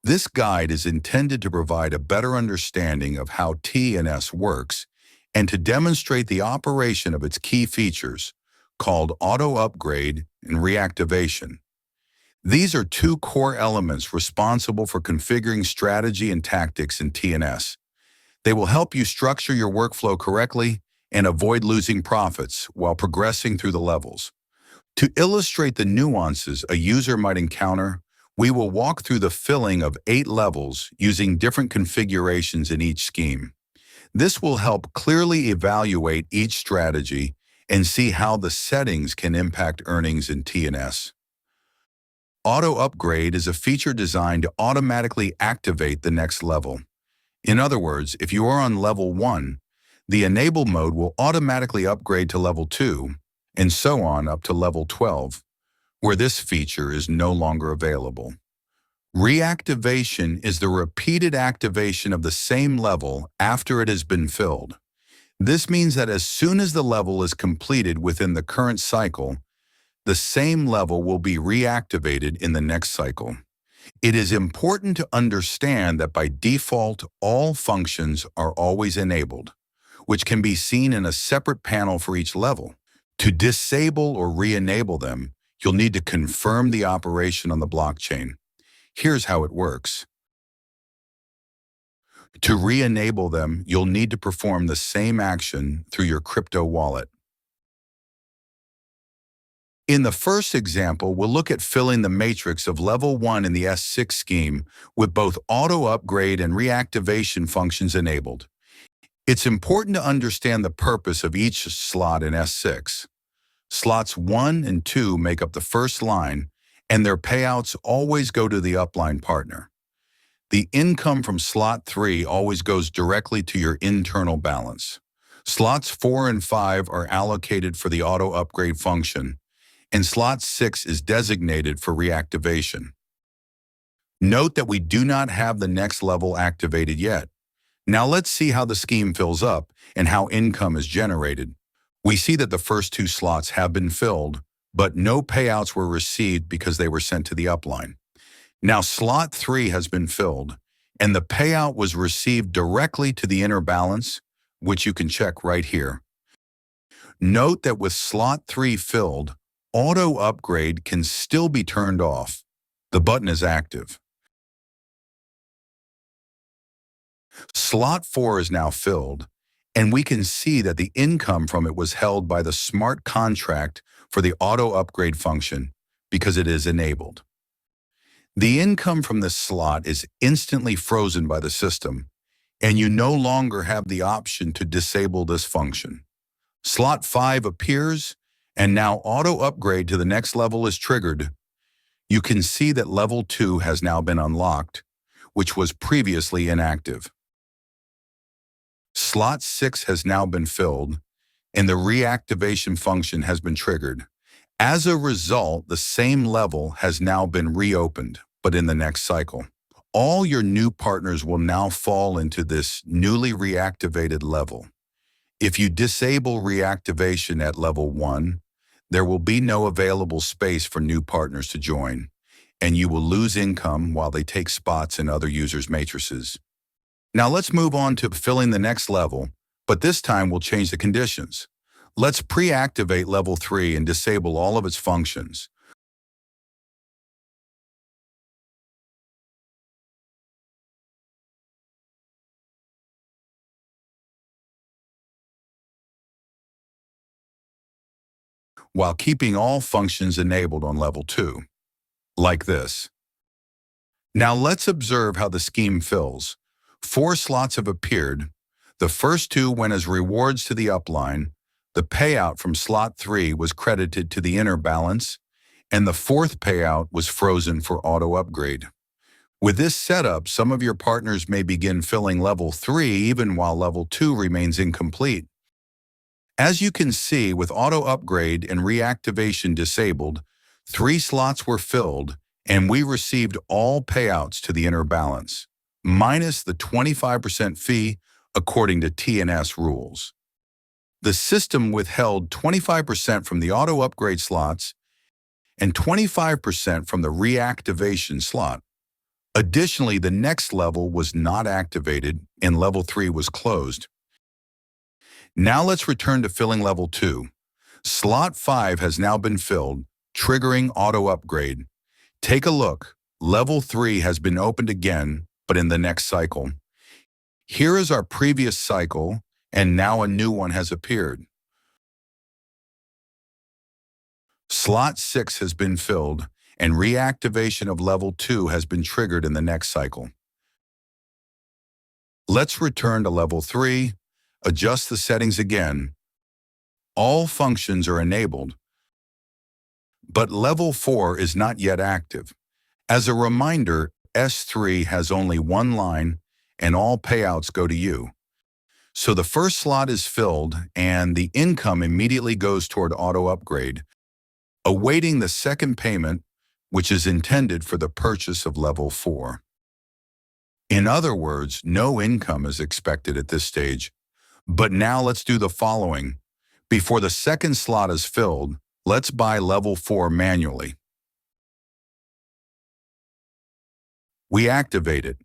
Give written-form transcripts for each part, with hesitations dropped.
This guide is intended to provide a better understanding of how T&S works and to demonstrate the operation of its key features, called auto-upgrade and reactivation. These are two core elements responsible for configuring strategy and tactics in T&S. They will help you structure your workflow correctly and avoid losing profits while progressing through the levels. To illustrate the nuances a user might encounter, we will walk through the filling of 8 levels using different configurations in each scheme. This will help clearly evaluate each strategy and see how the settings can impact earnings in T&S. Auto-upgrade is a feature designed to automatically activate the next level. In other words, if you are on level 1, the enable mode will automatically upgrade to level 2, and so on up to level 12, where this feature is no longer available. Reactivation is the repeated activation of the same level after it has been filled. This means that as soon as the level is completed within the current cycle, the same level will be reactivated in the next cycle. It is important to understand that by default, all functions are always enabled, which can be seen in a separate panel for each level. To disable or re-enable them, you'll need to confirm the operation on the blockchain. Here's how it works. To re-enable them, you'll need to perform the same action through your crypto wallet. In the first example, we'll look at filling the matrix of level 1 in the S6 scheme with both auto-upgrade and reactivation functions enabled. It's important to understand the purpose of each slot in S6. Slots 1 and 2 make up the first line, and their payouts always go to the upline partner. The income from slot 3 always goes directly to your internal balance. Slots 4 and 5 are allocated for the auto-upgrade function, and slot 6 is designated for reactivation. Note that we do not have the next level activated yet. Now let's see how the scheme fills up and how income is generated. We see that the first 2 slots have been filled, but no payouts were received because they were sent to the upline. Now slot 3 has been filled, and the payout was received directly to the inner balance, which you can check right here. Note that with slot 3 filled, auto upgrade can still be turned off. The button is active. Slot 4 is now filled, and we can see that the income from it was held by the smart contract for the auto upgrade function because it is enabled. The income from this slot is instantly frozen by the system, and you no longer have the option to disable this function. Slot 5 appears, and now auto upgrade to the next level is triggered. You can see that level 2 has now been unlocked, which was previously inactive. Slot 6 has now been filled, and the reactivation function has been triggered. As a result, the same level has now been reopened, but in the next cycle. All your new partners will now fall into this newly reactivated level. If you disable reactivation at level 1, there will be no available space for new partners to join, and you will lose income while they take spots in other users' matrices. Now let's move on to filling the next level, but this time we'll change the conditions. Let's pre-activate level 3 and disable all of its functions. While keeping all functions enabled on level 2, like this. Now let's observe how the scheme fills. 4 slots have appeared. The first 2 went as rewards to the upline. The payout from slot 3 was credited to the inner balance, and the 4th payout was frozen for auto upgrade. With this setup, some of your partners may begin filling level 3 even while level 2 remains incomplete. As you can see, with auto upgrade and reactivation disabled, 3 slots were filled, and we received all payouts to the inner balance, minus the 25% fee according to T&S rules. The system withheld 25% from the auto upgrade slots and 25% from the reactivation slot. Additionally, the next level was not activated and level 3 was closed. Now let's return to filling level 2. Slot 5 has now been filled, triggering auto upgrade. Take a look. Level 3 has been opened again, but in the next cycle. Here is our previous cycle, and now a new one has appeared. Slot 6 has been filled, and reactivation of level 2 has been triggered in the next cycle. Let's return to level 3, adjust the settings again. All functions are enabled, but level 4 is not yet active. As a reminder, S3 has only one line, and all payouts go to you. So the first slot is filled, and the income immediately goes toward auto upgrade, awaiting the second payment, which is intended for the purchase of level 4. In other words, no income is expected at this stage. But now let's do the following. Before the second slot is filled, let's buy level 4 manually. We activate it.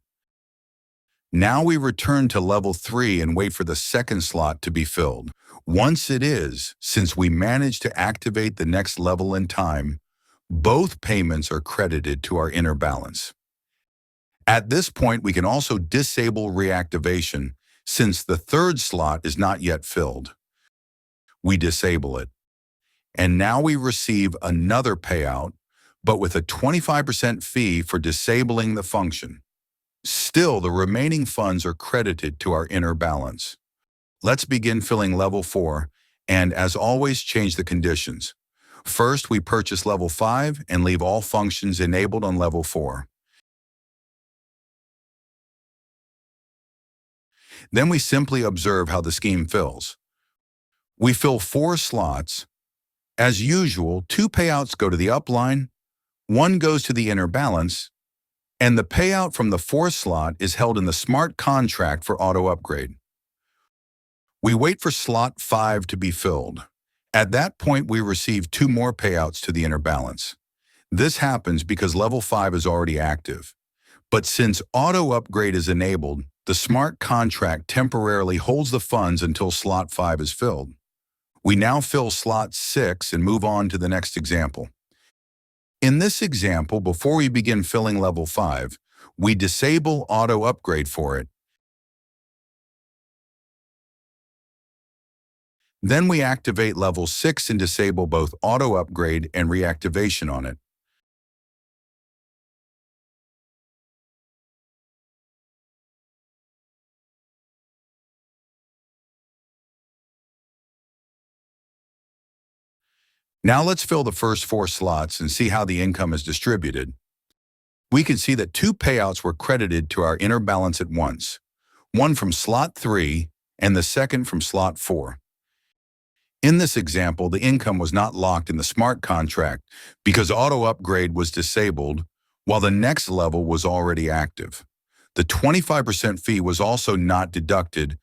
Now we return to level 3 and wait for the second slot to be filled. Once it is, since we managed to activate the next level in time, both payments are credited to our inner balance. At this point, we can also disable reactivation since the third slot is not yet filled. We disable it. And now we receive another payout, but with a 25% fee for disabling the function. Still, the remaining funds are credited to our inner balance. Let's begin filling level 4, and as always, change the conditions. First, we purchase level 5 and leave all functions enabled on level 4. Then we simply observe how the scheme fills. We fill 4 slots. As usual, 2 payouts go to the upline, 1 goes to the inner balance, and the payout from the 4th slot is held in the smart contract for auto upgrade. We wait for slot 5 to be filled. At that point, we receive 2 more payouts to the inner balance. This happens because level 5 is already active. But since auto upgrade is enabled, the smart contract temporarily holds the funds until slot 5 is filled. We now fill slot 6 and move on to the next example. In this example, before we begin filling level 5, we disable auto upgrade for it. Then we activate level 6 and disable both auto upgrade and reactivation on it. Now let's fill the first 4 slots and see how the income is distributed. We can see that 2 payouts were credited to our inner balance at once, one from slot 3 and the second from slot 4. In this example, the income was not locked in the smart contract because auto upgrade was disabled while the next level was already active. The 25% fee was also not deducted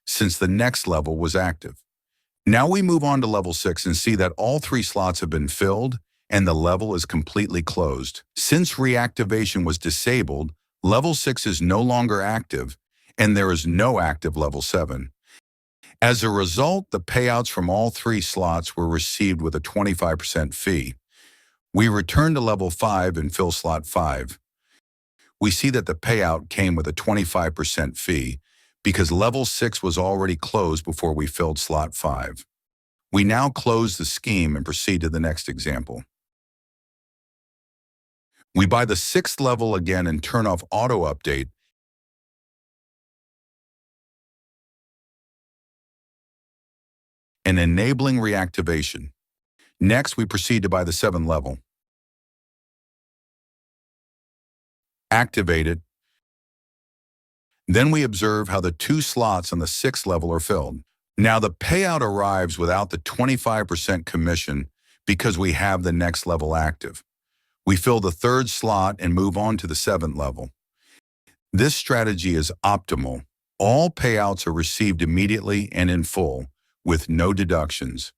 since the next level was active. Now we move on to level 6 and see that all 3 slots have been filled and the level is completely closed. Since reactivation was disabled, level 6 is no longer active and there is no active level 7. As a result, the payouts from all 3 slots were received with a 25% fee. We return to level 5 and fill slot 5. We see that the payout came with a 25% fee because level 6 was already closed before we filled slot 5. We now close the scheme and proceed to the next example. We buy the 6th level again and turn off auto update, and enabling reactivation. Next, we proceed to buy the 7th level. Activate it. Then we observe how the 2 slots on the 6th level are filled. Now the payout arrives without the 25% commission because we have the next level active. We fill the 3rd slot and move on to the 7th level. This strategy is optimal. All payouts are received immediately and in full, with no deductions.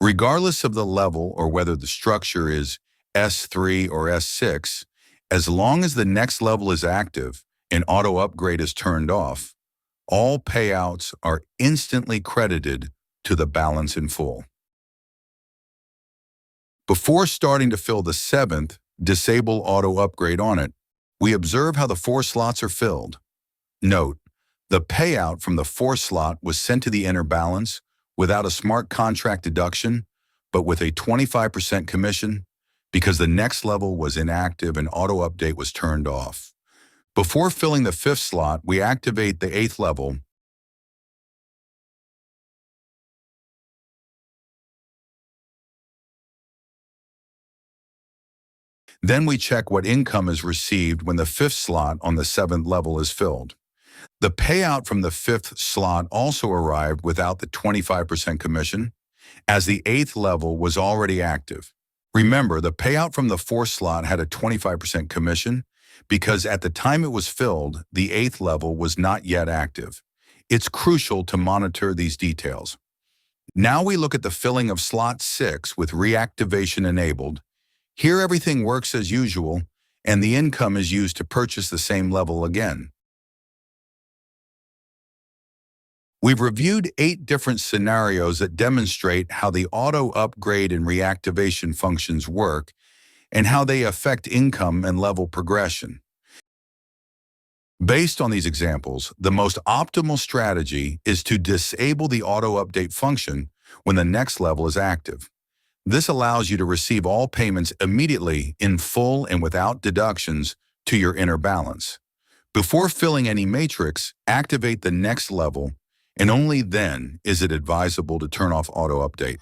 Regardless of the level or whether the structure is S3 or S6, As long as the next level is active and auto upgrade is turned off, all payouts are instantly credited to the balance in full. Before starting to fill the seventh Disable Auto Upgrade on it, we observe how the 4 slots are filled. Note, the payout from the 4th slot was sent to the inner balance without a smart contract deduction, but with a 25% commission because the next level was inactive and auto update was turned off. Before filling the 5th slot, we activate the 8th level. Then we check what income is received when the 5th slot on the 7th level is filled. The payout from the 5th slot also arrived without the 25% commission, as the 8th level was already active. Remember, the payout from the 4th slot had a 25% commission because at the time it was filled, the 8th level was not yet active. It's crucial to monitor these details. Now we look at the filling of slot 6 with reactivation enabled. Here everything works as usual, and the income is used to purchase the same level again. We've reviewed 8 different scenarios that demonstrate how the auto upgrade and reactivation functions work and how they affect income and level progression. Based on these examples, the most optimal strategy is to disable the auto update function when the next level is active. This allows you to receive all payments immediately in full and without deductions to your inner balance. Before filling any matrix, activate the next level, and only then is it advisable to turn off auto update.